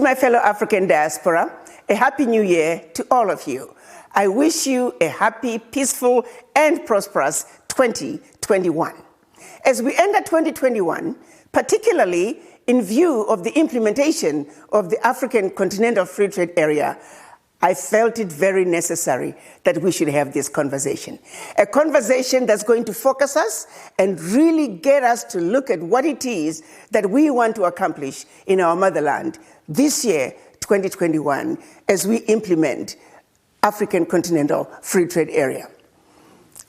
To my fellow African diaspora, a happy new year to all of you. I wish you a happy, peaceful, and prosperous 2021. As we enter 2021, particularly in view of the implementation of the African Continental Free Trade Area, I felt it very necessary that we should have this conversation. A conversation that's going to focus us and really get us to look at what it is that we want to accomplish in our motherland this year, 2021, as we implement African Continental Free Trade Area.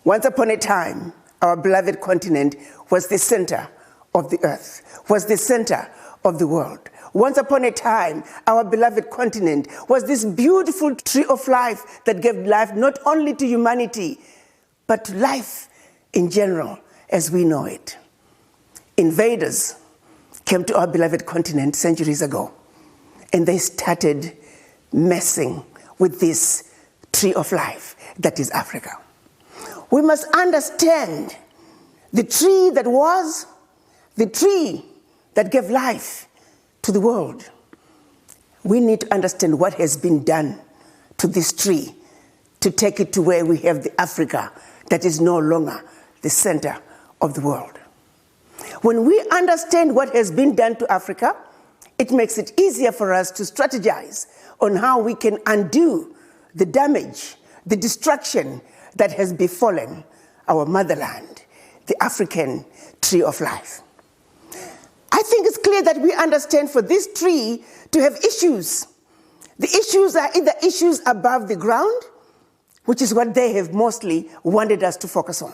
Once upon a time, our beloved continent was the center of the earth, was the center of the world. Once upon a time, our beloved continent was this beautiful tree of life that gave life not only to humanity, but to life in general as we know it. Invaders came to our beloved continent centuries ago, and they started messing with this tree of life that is Africa. We must understand the tree that was, the tree that gave life to the world. We need to understand what has been done to this tree to take it to where we have the Africa that is no longer the center of the world. When we understand what has been done to Africa, it makes it easier for us to strategize on how we can undo the damage, the destruction that has befallen our motherland, the African tree of life. I think it's clear that we understand for this tree to have issues. The issues are either issues above the ground, which is what they have mostly wanted us to focus on,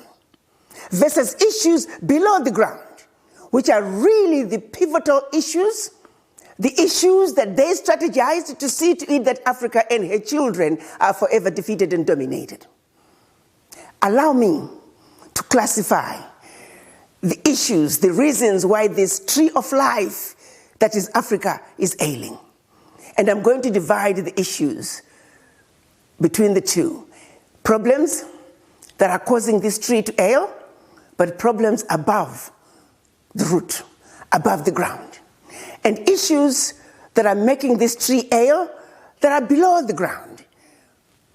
versus issues below the ground, which are really the pivotal issues, the issues that they strategized to see to it that Africa and her children are forever defeated and dominated. Allow me to classify the issues, the reasons why this tree of life that is Africa is ailing. And I'm going to divide the issues between the two. Problems that are causing this tree to ail, but problems above the root, above the ground. And issues that are making this tree ail that are below the ground,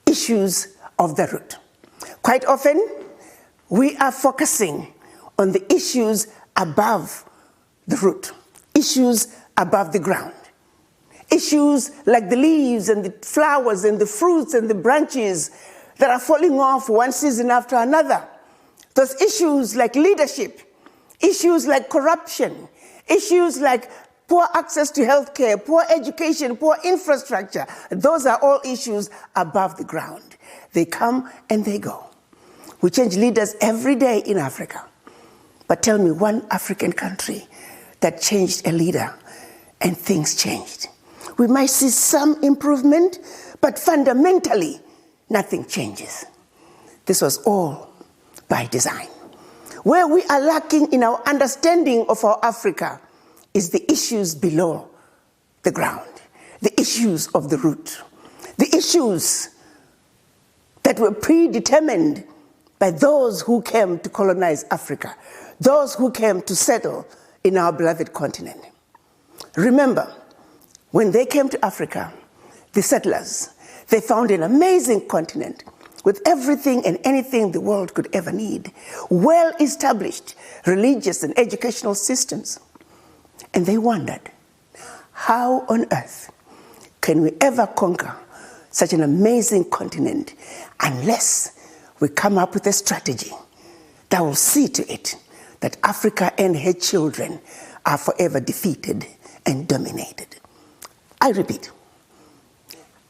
issues of the root. Quite often, we are focusing on the issues above the root, issues above the ground. Issues like the leaves and the flowers and the fruits and the branches that are falling off one season after another. Those issues like leadership, issues like corruption, issues like poor access to healthcare, poor education, poor infrastructure. Those are all issues above the ground. They come and they go. We change leaders every day in Africa. But tell me one African country that changed a leader and things changed. We might see some improvement, but fundamentally, nothing changes. This was all by design. Where we are lacking in our understanding of our Africa is the issues below the ground, the issues of the root, the issues that were predetermined by those who came to colonize Africa, those who came to settle in our beloved continent. Remember, when they came to Africa, the settlers, they found an amazing continent with everything and anything the world could ever need, well-established religious and educational systems. And they wondered, how on earth can we ever conquer such an amazing continent unless we come up with a strategy that will see to it that Africa and her children are forever defeated and dominated. I repeat,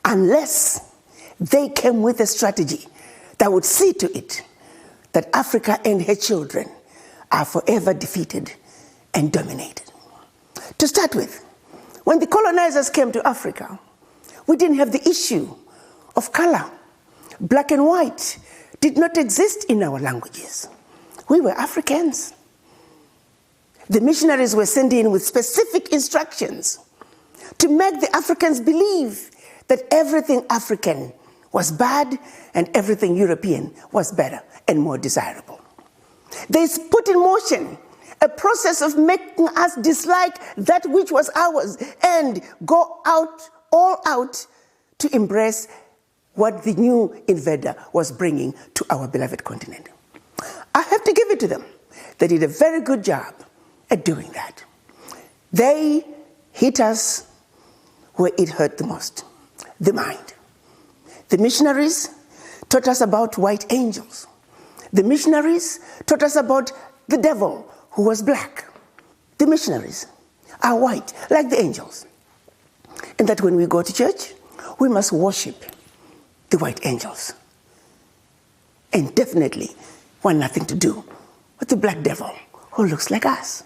unless they came with a strategy that would see to it that Africa and her children are forever defeated and dominated. To start with, when the colonizers came to Africa, we didn't have the issue of color. Black and white did not exist in our languages. We were Africans. The missionaries were sent in with specific instructions to make the Africans believe that everything African was bad and everything European was better and more desirable. They put in motion a process of making us dislike that which was ours and go out, all out, to embrace what the new invader was bringing to our beloved continent. I have to give it to them. They did a very good job at doing that. They hit us where it hurt the most, the mind. The missionaries taught us about white angels. The missionaries taught us about the devil who was black. The missionaries are white, like the angels. And that when we go to church, we must worship the white angels. And definitely want nothing to do with the black devil who looks like us.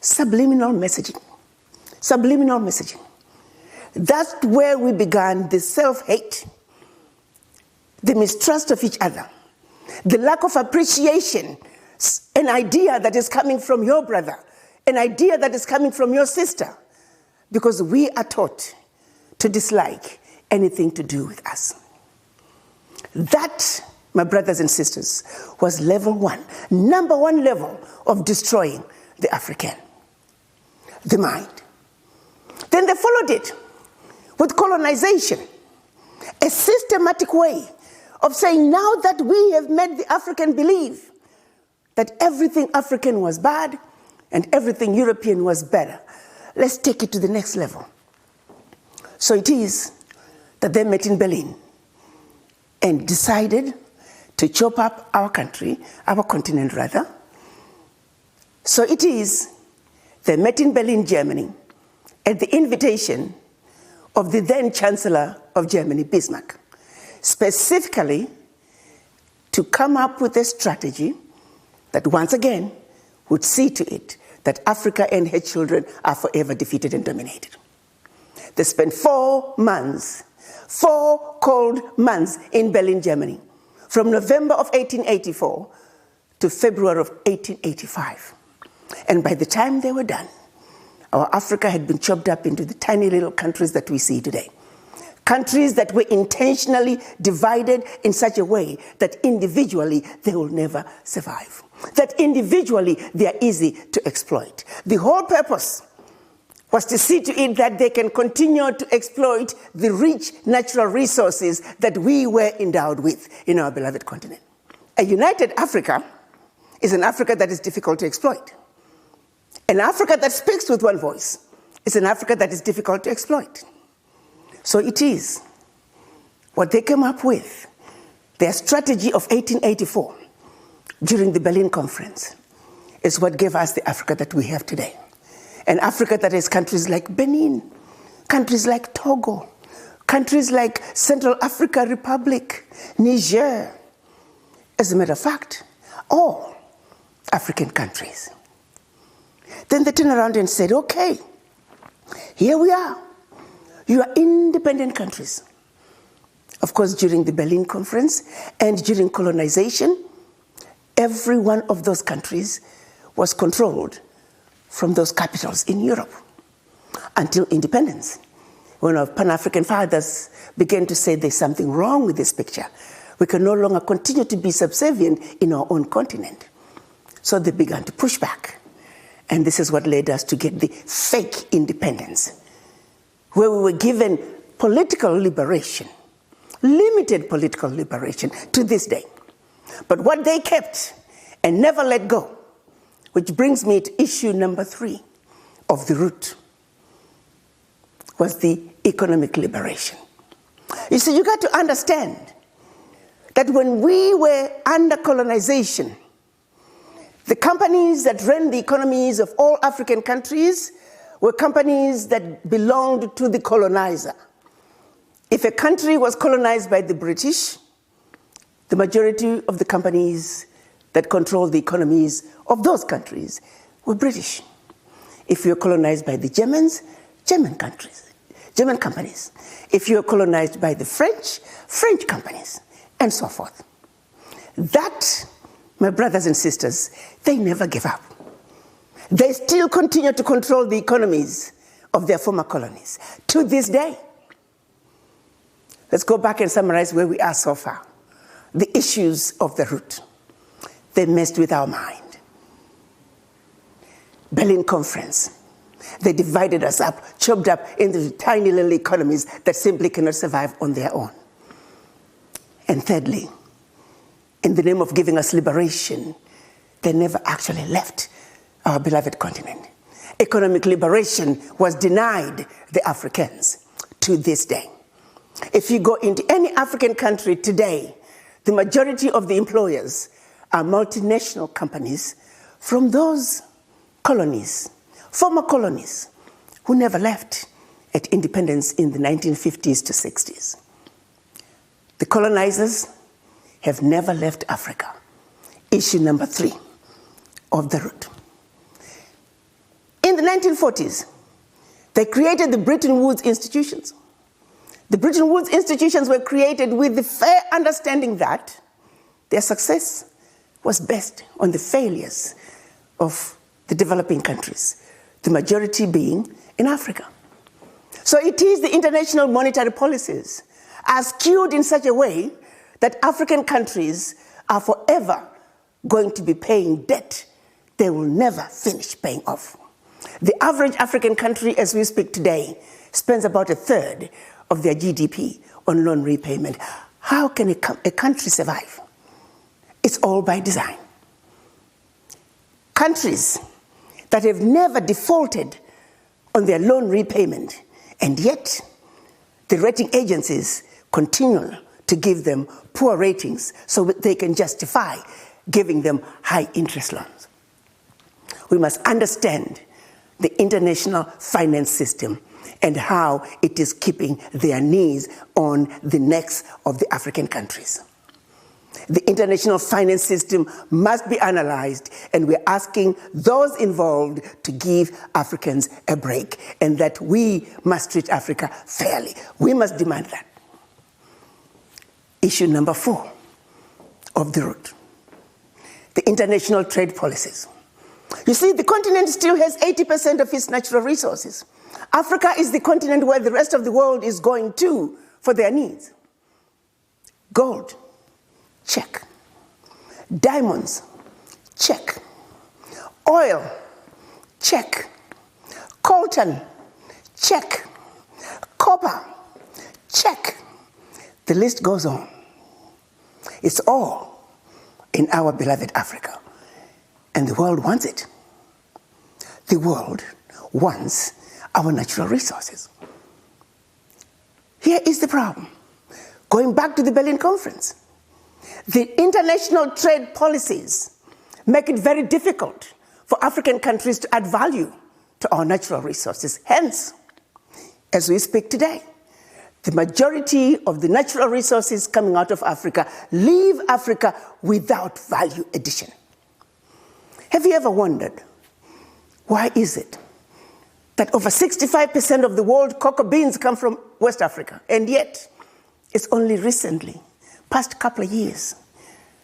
Subliminal messaging. Subliminal messaging. That's where we began the self-hate, the mistrust of each other, the lack of appreciation, an idea that is coming from your brother, an idea that is coming from your sister, because we are taught to dislike anything to do with us. That, my brothers and sisters, was level one, number one level of destroying the African, the mind. Then they followed it with colonization, a systematic way of saying, now that we have made the African believe that everything African was bad and everything European was better, let's take it to the next level. So it is that they met in Berlin and decided to chop up our country, our continent rather. So it is they met in Berlin, Germany, at the invitation of the then Chancellor of Germany, Bismarck, specifically to come up with a strategy that once again would see to it that Africa and her children are forever defeated and dominated. They spent 4 months, 4 cold months in Berlin, Germany, from November of 1884 to February of 1885. And by the time they were done, our Africa had been chopped up into the tiny little countries that we see today. Countries that were intentionally divided in such a way that individually they will never survive. That individually they are easy to exploit. The whole purpose was to see to it that they can continue to exploit the rich natural resources that we were endowed with in our beloved continent. A united Africa is an Africa that is difficult to exploit. An Africa that speaks with one voice is an Africa that is difficult to exploit. So it is what they came up with, their strategy of 1884 during the Berlin Conference, is what gave us the Africa that we have today. An Africa that has countries like Benin, countries like Togo, countries like Central African Republic, Niger. As a matter of fact, all African countries. Then they turned around and said, okay, here we are. You are independent countries. Of course, during the Berlin Conference and during colonization, every one of those countries was controlled from those capitals in Europe until independence, when our Pan-African fathers began to say there's something wrong with this picture. We can no longer continue to be subservient in our own continent. So they began to push back. And this is what led us to get the fake independence, where we were given political liberation, limited political liberation to this day. But what they kept and never let go, which brings me to issue number 3 of the root, was the economic liberation. You see, you got to understand that when we were under colonization, the companies that ran the economies of all African countries were companies that belonged to the colonizer. If a country was colonized by the British, the majority of the companies that controlled the economies of those countries were British. If you were colonized by the Germans, German companies. If you were colonized by the French, French companies, and so forth. That, my brothers and sisters, they never gave up. They still continue to control the economies of their former colonies to this day. Let's go back and summarize where we are so far. The issues of the root. They messed with our mind. Berlin Conference. They divided us up, chopped up into tiny little economies that simply cannot survive on their own. And thirdly, in the name of giving us liberation, they never actually left our beloved continent. Economic liberation was denied the Africans to this day. If you go into any African country today, the majority of the employers are multinational companies from those colonies, former colonies, who never left at independence in the 1950s to 60s. The colonizers have never left Africa. Issue number 3 of the root. In the 1940s, they created the Bretton Woods institutions. The Bretton Woods institutions were created with the fair understanding that their success was based on the failures of the developing countries, the majority being in Africa. So it is the international monetary policies are skewed in such a way that African countries are forever going to be paying debt they will never finish paying off. The average African country, as we speak today, spends about a third of their GDP on loan repayment. How can a country survive? It's all by design. Countries that have never defaulted on their loan repayment, and yet the rating agencies continue to give them poor ratings so that they can justify giving them high interest loans. We must understand the international finance system and how it is keeping their knees on the necks of the African countries. The international finance system must be analyzed, and we're asking those involved to give Africans a break, and that we must treat Africa fairly. We must demand that. Issue number 4 of the root. The international trade policies. You see, the continent still has 80% of its natural resources. Africa is the continent where the rest of the world is going to for their needs. Gold, check. Diamonds, check. Oil, check. Coltan, check. Copper, check. The list goes on. It's all in our beloved Africa. And the world wants it. The world wants our natural resources. Here is the problem. Going back to the Berlin Conference, the international trade policies make it very difficult for African countries to add value to our natural resources. Hence, as we speak today, the majority of the natural resources coming out of Africa leave Africa without value addition. Have you ever wondered, why is it that over 65% of the world cocoa beans come from West Africa, and yet it's only recently, past couple of years,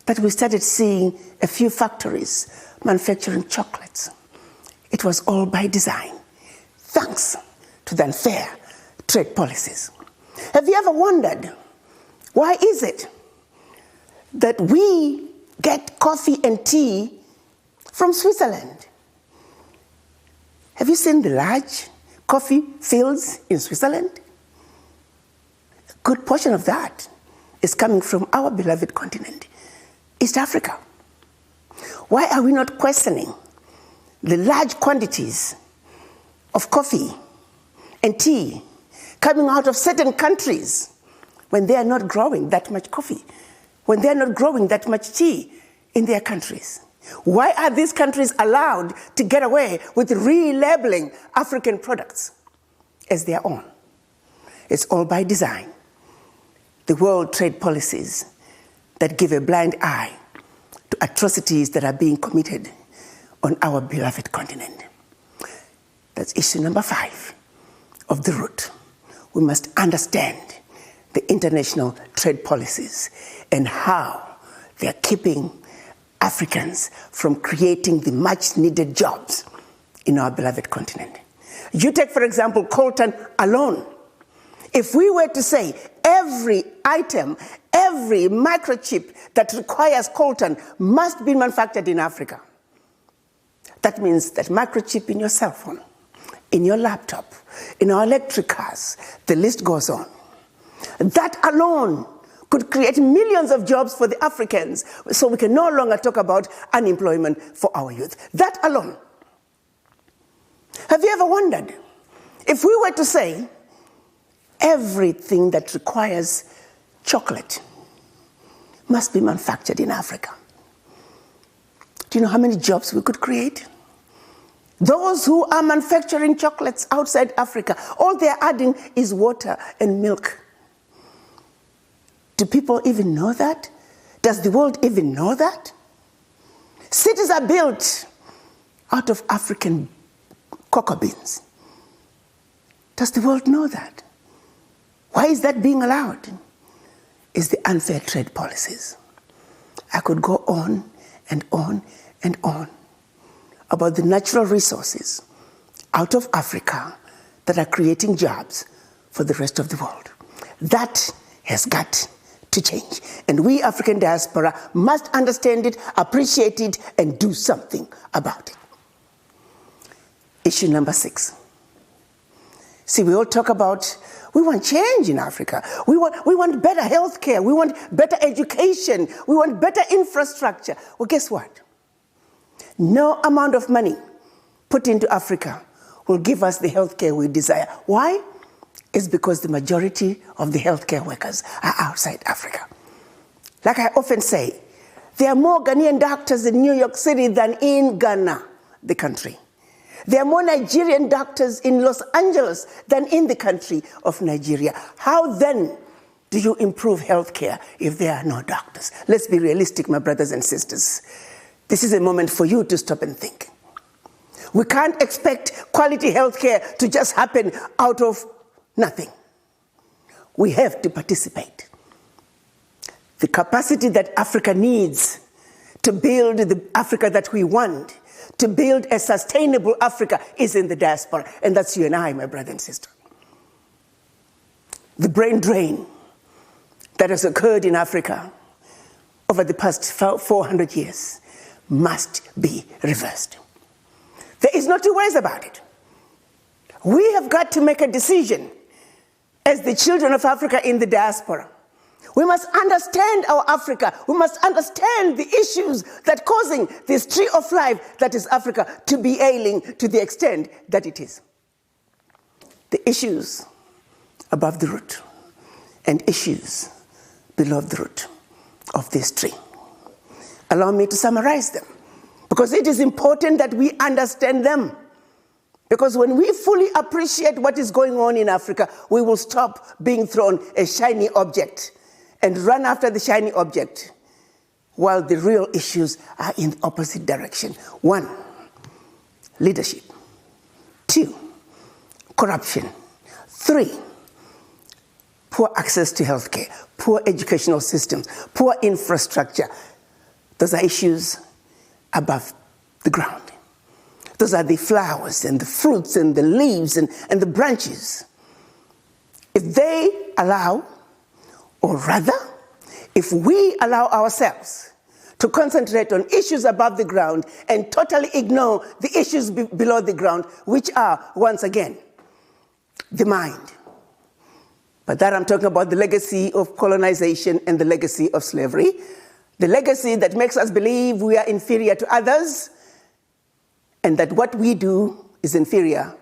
that we started seeing a few factories manufacturing chocolates? It was all by design, thanks to the unfair trade policies. Have you ever wondered, why is it that we get coffee and tea from Switzerland? Have you seen the large coffee fields in Switzerland? A good portion of that is coming from our beloved continent, East Africa. Why are we not questioning the large quantities of coffee and tea coming out of certain countries when they are not growing that much coffee, when they are not growing that much tea in their countries? Why are these countries allowed to get away with relabeling African products as their own? It's all by design. The world trade policies that give a blind eye to atrocities that are being committed on our beloved continent. That's issue number 5 of the root. We must understand the international trade policies and how they're keeping Africans from creating the much needed jobs in our beloved continent. You take, for example, coltan alone. If we were to say every item, every microchip that requires coltan must be manufactured in Africa, That means that microchip in your cell phone, in your laptop, in our electric cars, the list goes on. That alone could create millions of jobs for the Africans, so we can no longer talk about unemployment for our youth. That alone. Have you ever wondered, if we were to say everything that requires chocolate must be manufactured in Africa, do you know how many jobs we could create? Those who are manufacturing chocolates outside Africa, all they're adding is water and milk. Do people even know that? Does the world even know that? Cities are built out of African cocoa beans. Does the world know that? Why is that being allowed? It's the unfair trade policies. I could go on and on and on about the natural resources out of Africa that are creating jobs for the rest of the world. That has got to change. And we African diaspora must understand it, appreciate it, and do something about it. Issue number 6. See, we all talk about, we want change in Africa. We want better health care. We want better education. We want better infrastructure. Well, guess what? No amount of money put into Africa will give us the health care we desire. Why? It's because the majority of the healthcare workers are outside Africa. Like I often say, there are more Ghanaian doctors in New York City than in Ghana, the country. There are more Nigerian doctors in Los Angeles than in the country of Nigeria. How then do you improve healthcare if there are no doctors? Let's be realistic, my brothers and sisters. This is a moment for you to stop and think. We can't expect quality healthcare to just happen out of nothing. We have to participate. The capacity that Africa needs to build the Africa that we want, to build a sustainable Africa, is in the diaspora. And that's you and I, my brother and sister. The brain drain that has occurred in Africa over the past 400 years must be reversed. There is no two ways about it. We have got to make a decision as the children of Africa in the diaspora. We must understand our Africa. We must understand the issues that are causing this tree of life that is Africa to be ailing to the extent that it is. The issues above the root and issues below the root of this tree. Allow me to summarize them, because it is important that we understand them. Because when we fully appreciate what is going on in Africa, we will stop being thrown a shiny object and run after the shiny object, while the real issues are in the opposite direction. 1, leadership. 2, corruption. 3, poor access to healthcare, poor educational systems, poor infrastructure. Those are issues above the ground. Those are the flowers and the fruits and the leaves and the branches. If they allow, or rather, if we allow ourselves to concentrate on issues above the ground and totally ignore the issues below the ground, which are, once again, the mind. But that I'm talking about the legacy of colonization and the legacy of slavery, the legacy that makes us believe we are inferior to others, and that what we do is inferior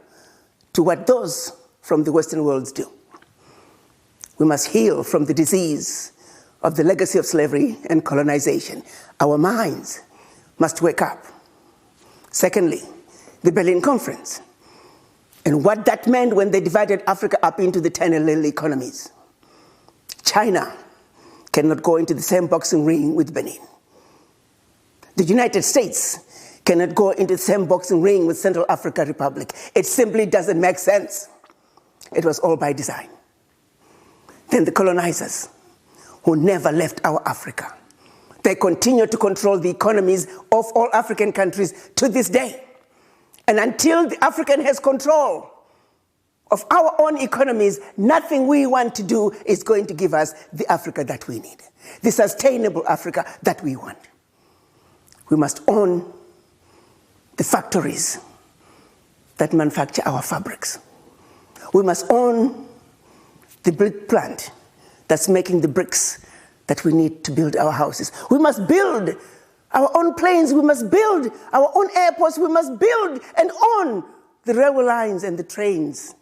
to what those from the Western world do. We must heal from the disease of the legacy of slavery and colonization. Our minds must wake up. Secondly, the Berlin Conference, and what that meant when they divided Africa up into the 10 little economies. China cannot go into the same boxing ring with Benin. The United States cannot go into the same boxing ring with Central African Republic. It simply doesn't make sense. It was all by design. Then the colonizers, who never left our Africa, they continue to control the economies of all African countries to this day. And until the African has control of our own economies, nothing we want to do is going to give us the Africa that we need, the sustainable Africa that we want. We must own the factories that manufacture our fabrics. We must own the brick plant that's making the bricks that we need to build our houses. We must build our own planes. We must build our own airports. We must build and own the railway lines and the trains.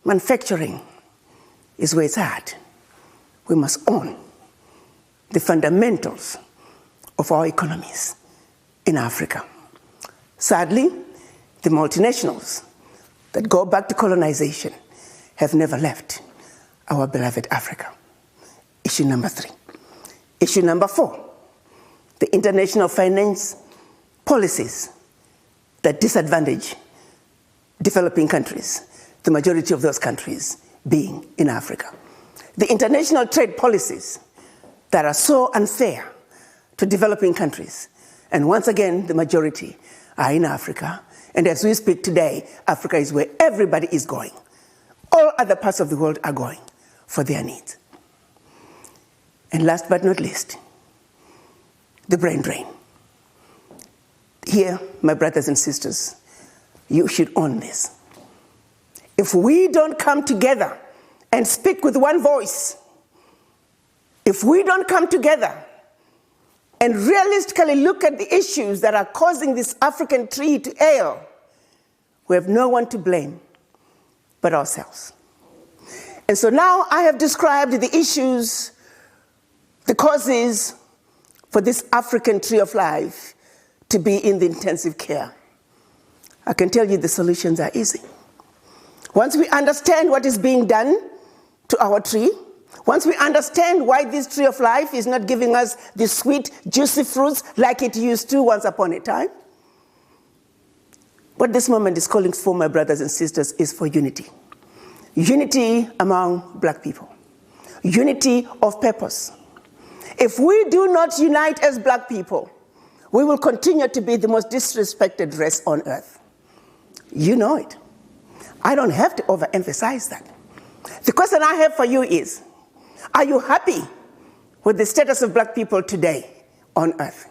Manufacturing is where it's at. We must own the fundamentals of our economies in Africa. Sadly, the multinationals that go back to colonization have never left our beloved Africa. Issue number 3. Issue number 4, the international finance policies that disadvantage developing countries, the majority of those countries being in Africa. The international trade policies that are so unfair to developing countries. And once again, the majority are in Africa. And as we speak today, Africa is where everybody is going. All other parts of the world are going for their needs. And last but not least, the brain drain. Here, my brothers and sisters, you should own this. If we don't come together and speak with one voice, if we don't come together and realistically look at the issues that are causing this African tree to ail, we have no one to blame but ourselves. And so now I have described the issues, the causes for this African tree of life to be in the intensive care. I can tell you the solutions are easy. Once we understand what is being done to our tree, once we understand why this tree of life is not giving us the sweet, juicy fruits like it used to once upon a time, what this moment is calling for, my brothers and sisters, is for unity. Unity among black people. Unity of purpose. If we do not unite as black people, we will continue to be the most disrespected race on earth. You know it. I don't have to overemphasize that. The question I have for you is, are you happy with the status of black people today on earth?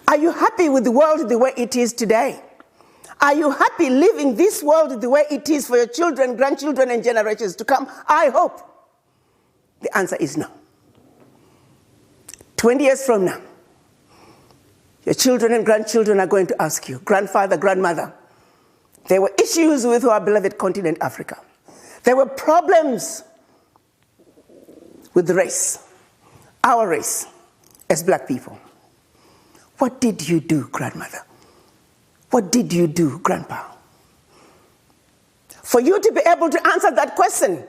Are you happy with the world the way it is today? Are you happy living this world the way it is for your children, grandchildren, and generations to come? I hope. The answer is no. 20 years from now, your children and grandchildren are going to ask you, grandfather, grandmother, there were issues with our beloved continent, Africa. There were problems with the race, our race, as black people. What did you do, grandmother? What did you do, grandpa? For you to be able to answer that question,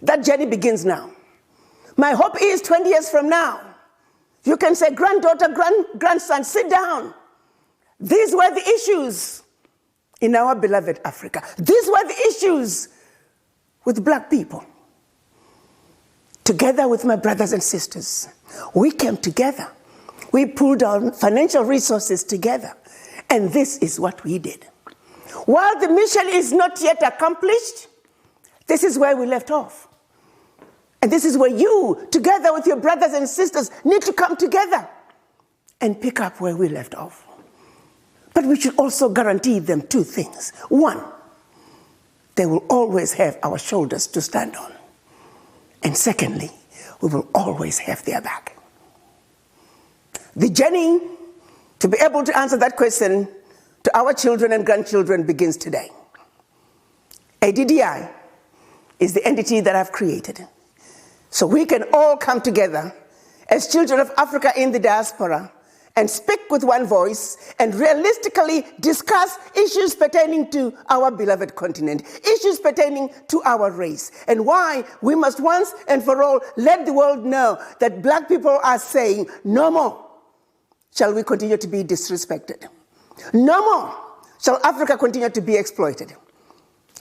that journey begins now. My hope is 20 years from now, you can say, granddaughter, grandson, sit down. These were the issues in our beloved Africa. These were the issues with black people. Together with my brothers and sisters, we came together. We pulled our financial resources together. And this is what we did. While the mission is not yet accomplished, this is where we left off. And this is where you, together with your brothers and sisters, need to come together and pick up where we left off. But we should also guarantee them 2 things. 1, they will always have our shoulders to stand on. And secondly, we will always have their back. The journey to be able to answer that question to our children and grandchildren begins today. ADDI is the entity that I've created. So we can all come together as children of Africa in the diaspora and speak with one voice and realistically discuss issues pertaining to our beloved continent, issues pertaining to our race, and why we must once and for all let the world know that black people are saying, no more shall we continue to be disrespected. No more shall Africa continue to be exploited.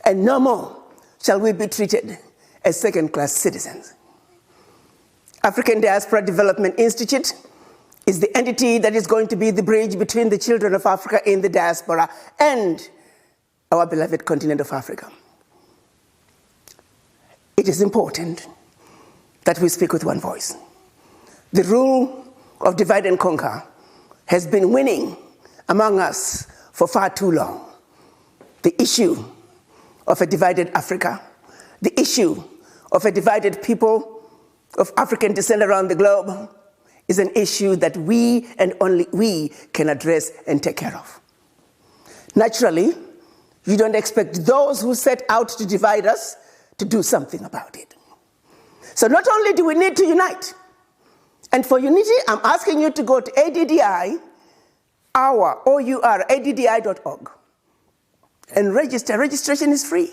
And no more shall we be treated as second-class citizens. African Diaspora Development Institute is the entity that is going to be the bridge between the children of Africa in the diaspora and our beloved continent of Africa. It is important that we speak with one voice. The rule of divide and conquer has been winning among us for far too long. The issue of a divided Africa, the issue of a divided people of African descent around the globe is an issue that we and only we can address and take care of. Naturally, you don't expect those who set out to divide us to do something about it. So not only do we need to unite, and for unity, I'm asking you to go to ADDI, ADDI.org, and register. Registration is free.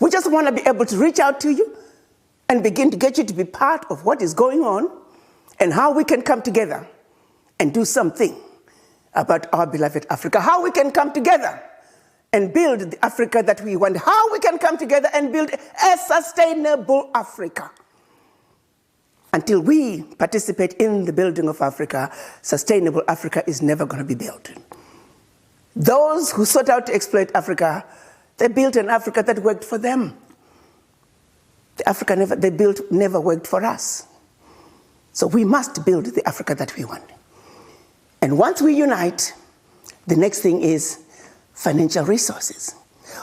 We just want to be able to reach out to you and begin to get you to be part of what is going on and how we can come together and do something about our beloved Africa, how we can come together and build the Africa that we want, how we can come together and build a sustainable Africa. Until we participate in the building of Africa, sustainable Africa is never going to be built. Those who sought out to exploit Africa, they built an Africa that worked for them. The Africa they built never worked for us. So we must build the Africa that we want. And once we unite, the next thing is financial resources.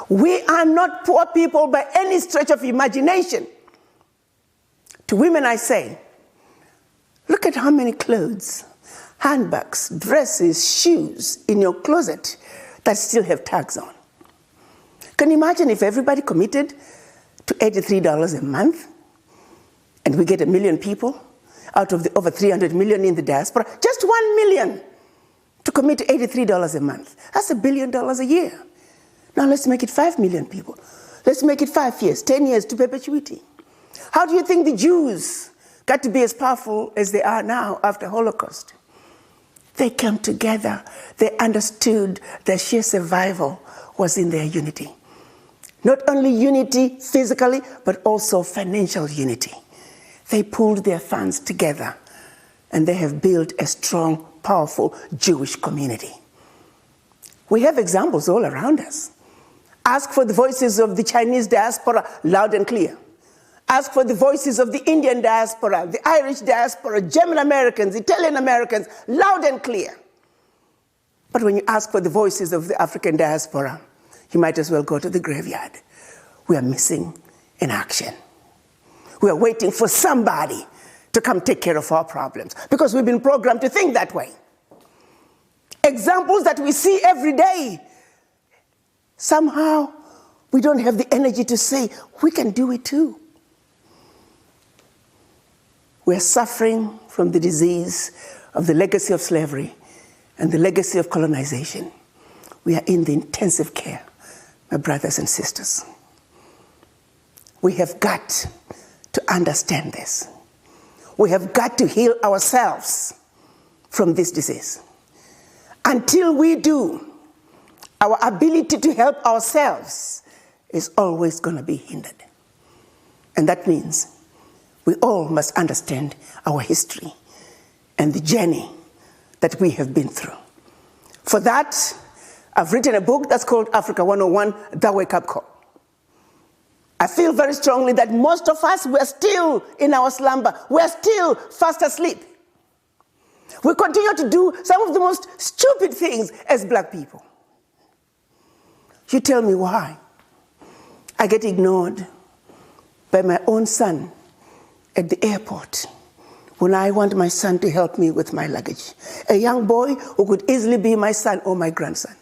We are not poor people by any stretch of imagination. To women I say, look at how many clothes, handbags, dresses, shoes in your closet that still have tags on. Can you imagine if everybody committed to $83 a month and we get 1 million people out of the over 300 million in the diaspora, just 1 million to commit to $83 a month. That's $1 billion a year. Now let's make it 5 million people. Let's make it 5 years, 10 years to perpetuity. How do you think the Jews got to be as powerful as they are now after Holocaust? They came together. They understood that sheer survival was in their unity. Not only unity physically, but also financial unity. They pulled their funds together, and they have built a strong, powerful Jewish community. We have examples all around us. Ask for the voices of the Chinese diaspora loud and clear. Ask for the voices of the Indian diaspora, the Irish diaspora, German Americans, Italian Americans, loud and clear. But when you ask for the voices of the African diaspora, you might as well go to the graveyard. We are missing in action. We are waiting for somebody to come take care of our problems because we've been programmed to think that way. Examples that we see every day. Somehow, we don't have the energy to say, we can do it too. We're suffering from the disease of the legacy of slavery and the legacy of colonization. We are in the intensive care, my brothers and sisters. We have got to understand this. We have got to heal ourselves from this disease. Until we do, our ability to help ourselves is always going to be hindered. And that means we all must understand our history and the journey that we have been through. For that, I've written a book that's called Africa 101, The Wake Up Call. I feel very strongly that most of us, we're still in our slumber. We're still fast asleep. We continue to do some of the most stupid things as black people. You tell me why. I get ignored by my own son at the airport when I want my son to help me with my luggage. A young boy who could easily be my son or my grandson.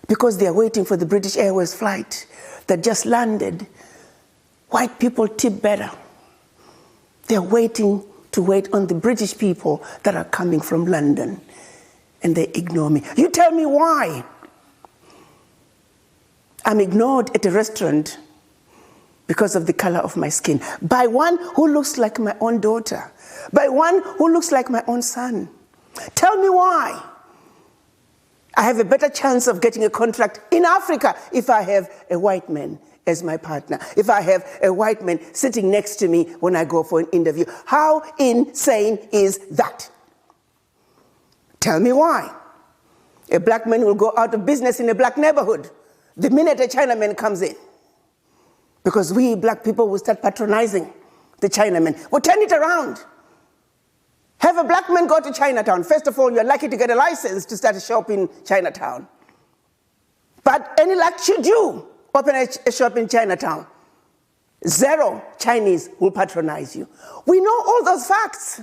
Because they are waiting for the British Airways flight that just landed. White people tip better. They're waiting to wait on the British people that are coming from London, and they ignore me. You tell me why. I'm ignored at a restaurant because of the color of my skin, by one who looks like my own daughter, by one who looks like my own son. Tell me why. I have a better chance of getting a contract in Africa if I have a white man as my partner, if I have a white man sitting next to me when I go for an interview. How insane is that? Tell me why. A black man will go out of business in a black neighborhood the minute a Chinaman comes in. Because we black people will start patronizing the Chinaman. We'll turn it around. Have a black man go to Chinatown. First of all, you're lucky to get a license to start a shop in Chinatown. But any luck should you open a shop in Chinatown, 0 Chinese will patronize you. We know all those facts.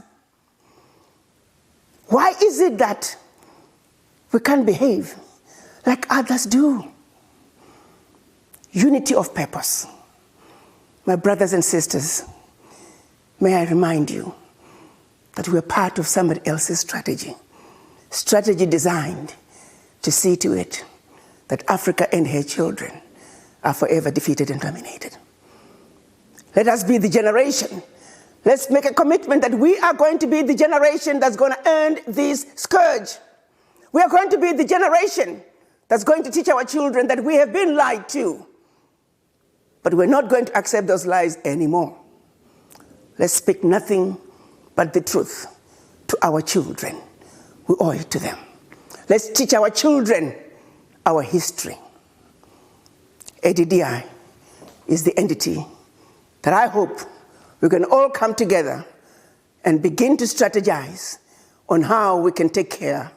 Why is it that we can't behave like others do? Unity of purpose. My brothers and sisters, may I remind you that we're part of somebody else's strategy. Strategy designed to see to it that Africa and her children are forever defeated and dominated. Let us be the generation. Let's make a commitment that we are going to be the generation that's going to end this scourge. We are going to be the generation that's going to teach our children that we have been lied to. But we're not going to accept those lies anymore. Let's speak nothing but the truth to our children. We owe it to them. Let's teach our children our history. ADDI is the entity that I hope we can all come together and begin to strategize on how we can take care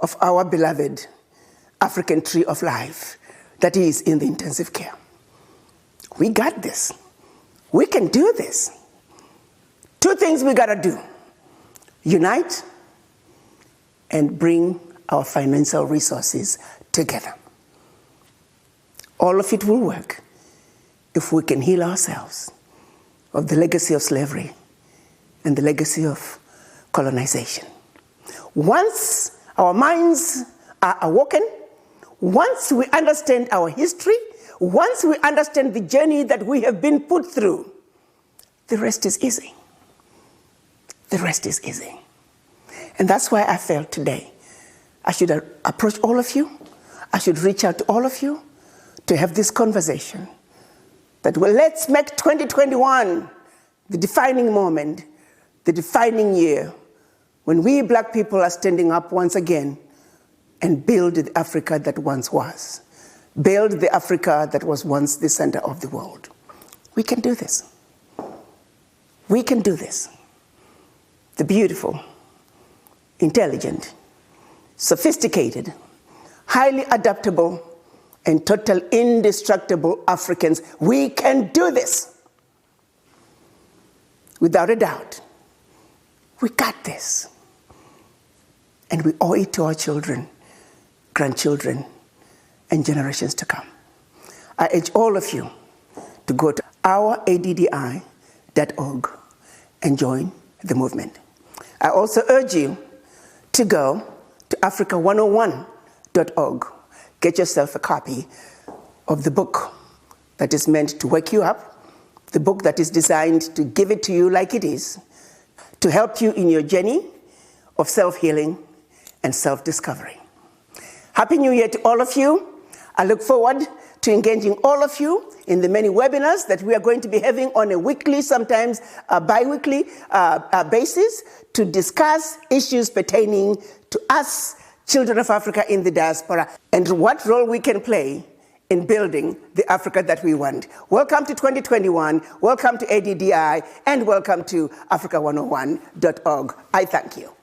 of our beloved African tree of life that is in the intensive care. We got this. We can do this. 2 things we gotta do: unite and bring our financial resources together. All of it will work if we can heal ourselves of the legacy of slavery and the legacy of colonization. Once our minds are awoken, once we understand our history, once we understand the journey that we have been put through, the rest is easy. The rest is easy. And that's why I felt today I should approach all of you. I should reach out to all of you to have this conversation that, well, let's make 2021 the defining moment, the defining year, when we Black people are standing up once again and build the Africa that once was. Build the Africa that was once the center of the world. We can do this. We can do this. The beautiful, intelligent, sophisticated, highly adaptable, and total indestructible Africans, we can do this. Without a doubt, we got this. And we owe it to our children, grandchildren, and generations to come. I urge all of you to go to ouraddi.org and join the movement. I also urge you to go to africa101.org. Get yourself a copy of the book that is meant to wake you up, the book that is designed to give it to you like it is, to help you in your journey of self-healing and self-discovery. Happy New Year to all of you. I look forward to engaging all of you in the many webinars that we are going to be having on a weekly, sometimes a bi-weekly basis to discuss issues pertaining to us, children of Africa in the diaspora, and what role we can play in building the Africa that we want. Welcome to 2021, welcome to ADDI, and welcome to africa101.org. I thank you.